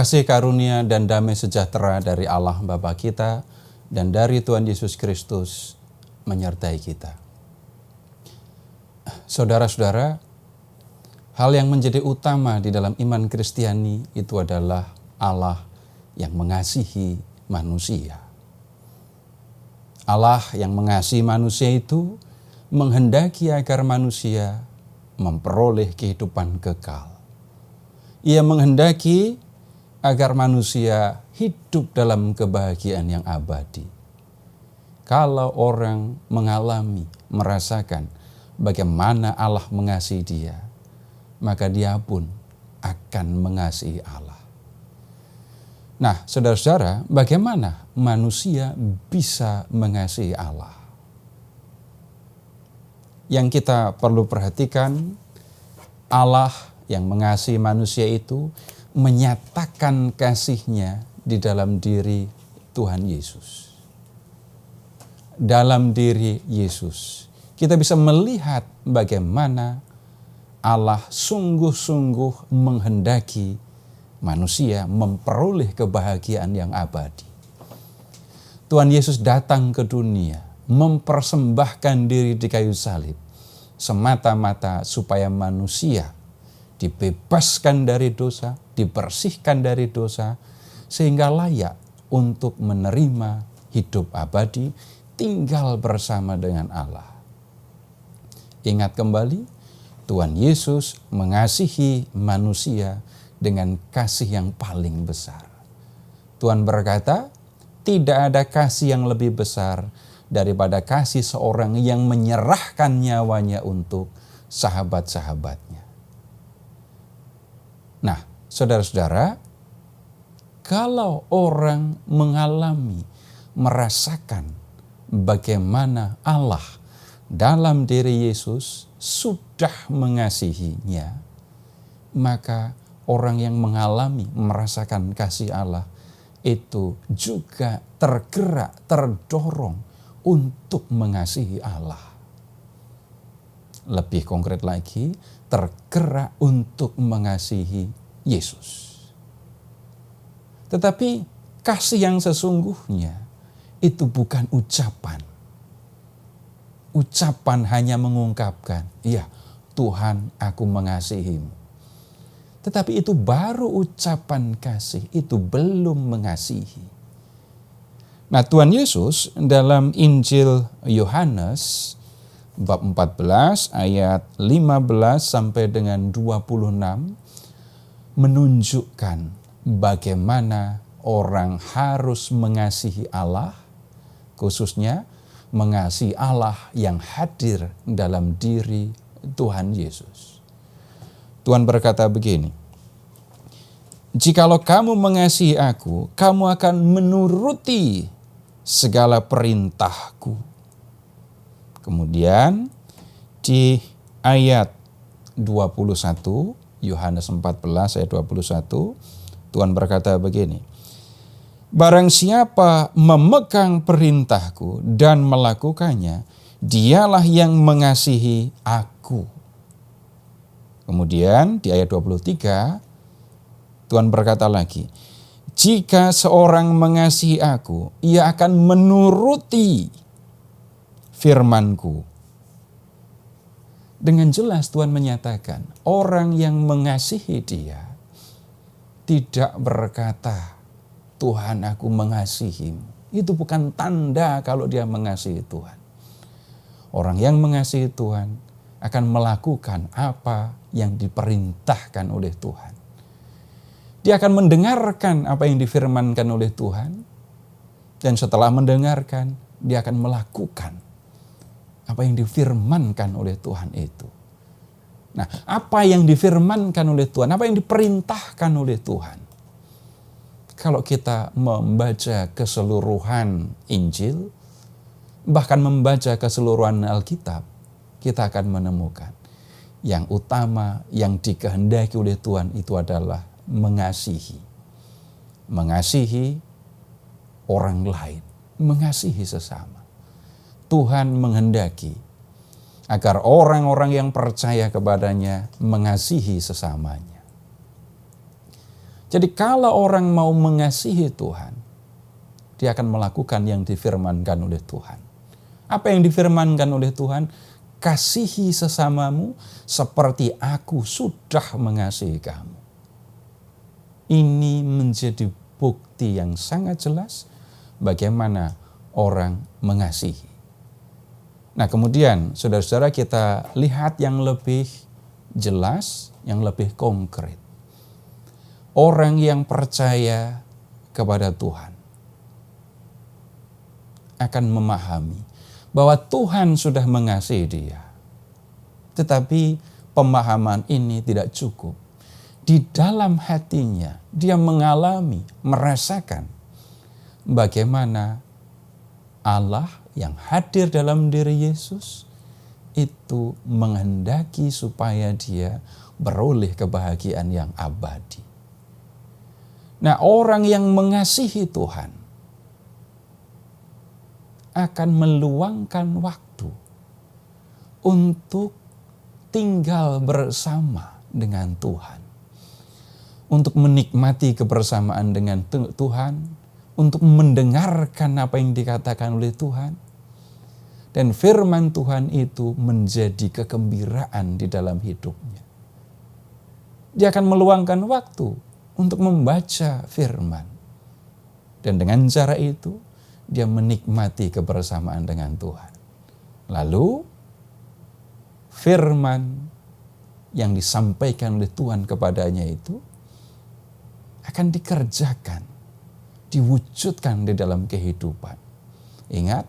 Kasih karunia dan damai sejahtera dari Allah Bapa kita dan dari Tuhan Yesus Kristus menyertai kita. Saudara-saudara, hal yang menjadi utama di dalam iman Kristiani itu adalah Allah yang mengasihi manusia. Allah yang mengasihi manusia itu menghendaki agar manusia memperoleh kehidupan kekal. Ia menghendaki agar manusia hidup dalam kebahagiaan yang abadi. Kalau orang mengalami, merasakan bagaimana Allah mengasihi dia, maka dia pun akan mengasihi Allah. Nah, saudara-saudara, bagaimana manusia bisa mengasihi Allah? Yang kita perlu perhatikan, Allah yang mengasihi manusia itu menyatakan kasih-Nya di dalam diri Tuhan Yesus. Dalam diri Yesus, kita bisa melihat bagaimana Allah sungguh-sungguh menghendaki manusia memperoleh kebahagiaan yang abadi. Tuhan Yesus datang ke dunia, mempersembahkan diri di kayu salib, semata-mata supaya manusia dibebaskan dari dosa, dibersihkan dari dosa, sehingga layak untuk menerima hidup abadi, tinggal bersama dengan Allah. Ingat kembali, Tuhan Yesus mengasihi manusia dengan kasih yang paling besar. Tuhan berkata, tidak ada kasih yang lebih besar daripada kasih seorang yang menyerahkan nyawanya untuk sahabat-sahabatnya. Nah, saudara-saudara, kalau orang mengalami, merasakan bagaimana Allah dalam diri Yesus sudah mengasihinya, maka orang yang mengalami, merasakan kasih Allah itu juga tergerak, terdorong untuk mengasihi Allah. Lebih konkret lagi, tergerak untuk mengasihi Yesus. Tetapi kasih yang sesungguhnya itu bukan ucapan. Ucapan hanya mengungkapkan, ya Tuhan, aku mengasihimu. Tetapi itu baru ucapan kasih, itu belum mengasihi. Nah, Tuhan Yesus dalam Injil Yohanes bab 14 ayat 15 sampai dengan 26 menunjukkan bagaimana orang harus mengasihi Allah, khususnya mengasihi Allah yang hadir dalam diri Tuhan Yesus. Tuhan berkata begini, "Jikalau kamu mengasihi aku, kamu akan menuruti segala perintahku." Kemudian di ayat 21, Yohanes 14 ayat 21, Tuhan berkata begini, "Barang siapa memegang perintahku dan melakukannya, dialah yang mengasihi aku." Kemudian di ayat 23, Tuhan berkata lagi, "Jika seorang mengasihi aku, ia akan menuruti firman-Ku." Dengan jelas Tuhan menyatakan, orang yang mengasihi Dia tidak berkata, "Tuhan, aku mengasihimu." Itu bukan tanda kalau dia mengasihi Tuhan. Orang yang mengasihi Tuhan akan melakukan apa yang diperintahkan oleh Tuhan. Dia akan mendengarkan apa yang difirmankan oleh Tuhan, dan setelah mendengarkan, dia akan melakukan apa yang difirmankan oleh Tuhan itu. Nah, apa yang difirmankan oleh Tuhan, apa yang diperintahkan oleh Tuhan. Kalau kita membaca keseluruhan Injil, bahkan membaca keseluruhan Alkitab, kita akan menemukan yang utama yang dikehendaki oleh Tuhan itu adalah mengasihi. Mengasihi orang lain, mengasihi sesama. Tuhan menghendaki agar orang-orang yang percaya kepadanya mengasihi sesamanya. Jadi kalau orang mau mengasihi Tuhan, dia akan melakukan yang difirmankan oleh Tuhan. Apa yang difirmankan oleh Tuhan? Kasihi sesamamu seperti aku sudah mengasihi kamu. Ini menjadi bukti yang sangat jelas bagaimana orang mengasihi. Nah, kemudian saudara-saudara, kita lihat yang lebih jelas, yang lebih konkret. Orang yang percaya kepada Tuhan akan memahami bahwa Tuhan sudah mengasihi dia. Tetapi pemahaman ini tidak cukup. Di dalam hatinya dia mengalami, merasakan bagaimana Allah yang hadir dalam diri Yesus itu menghendaki supaya dia beroleh kebahagiaan yang abadi. Nah, orang yang mengasihi Tuhan akan meluangkan waktu untuk tinggal bersama dengan Tuhan, untuk menikmati kebersamaan dengan Tuhan, untuk mendengarkan apa yang dikatakan oleh Tuhan. Dan firman Tuhan itu menjadi kegembiraan di dalam hidupnya. Dia akan meluangkan waktu untuk membaca firman. Dan dengan cara itu, dia menikmati kebersamaan dengan Tuhan. Lalu, firman yang disampaikan oleh Tuhan kepadanya itu akan dikerjakan, diwujudkan di dalam kehidupan. Ingat,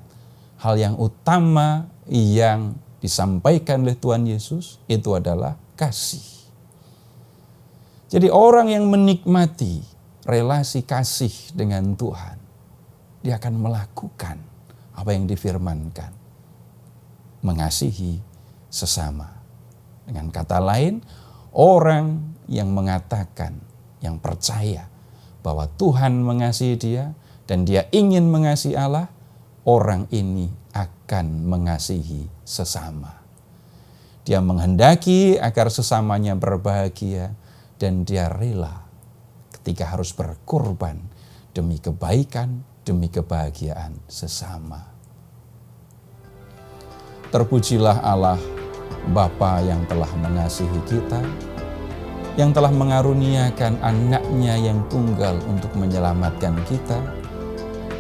hal yang utama yang disampaikan oleh Tuhan Yesus itu adalah kasih. Jadi orang yang menikmati relasi kasih dengan Tuhan, dia akan melakukan apa yang difirmankan. Mengasihi sesama. Dengan kata lain, orang yang mengatakan, yang percaya bahwa Tuhan mengasihi dia dan dia ingin mengasihi Allah, orang ini akan mengasihi sesama. Dia menghendaki agar sesamanya berbahagia dan dia rela ketika harus berkorban demi kebaikan, demi kebahagiaan sesama. Terpujilah Allah, Bapa yang telah mengasihi kita, yang telah mengaruniakan anaknya yang tunggal untuk menyelamatkan kita,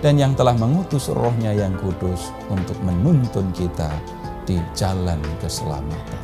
dan yang telah mengutus Roh-Nya yang kudus untuk menuntun kita di jalan keselamatan.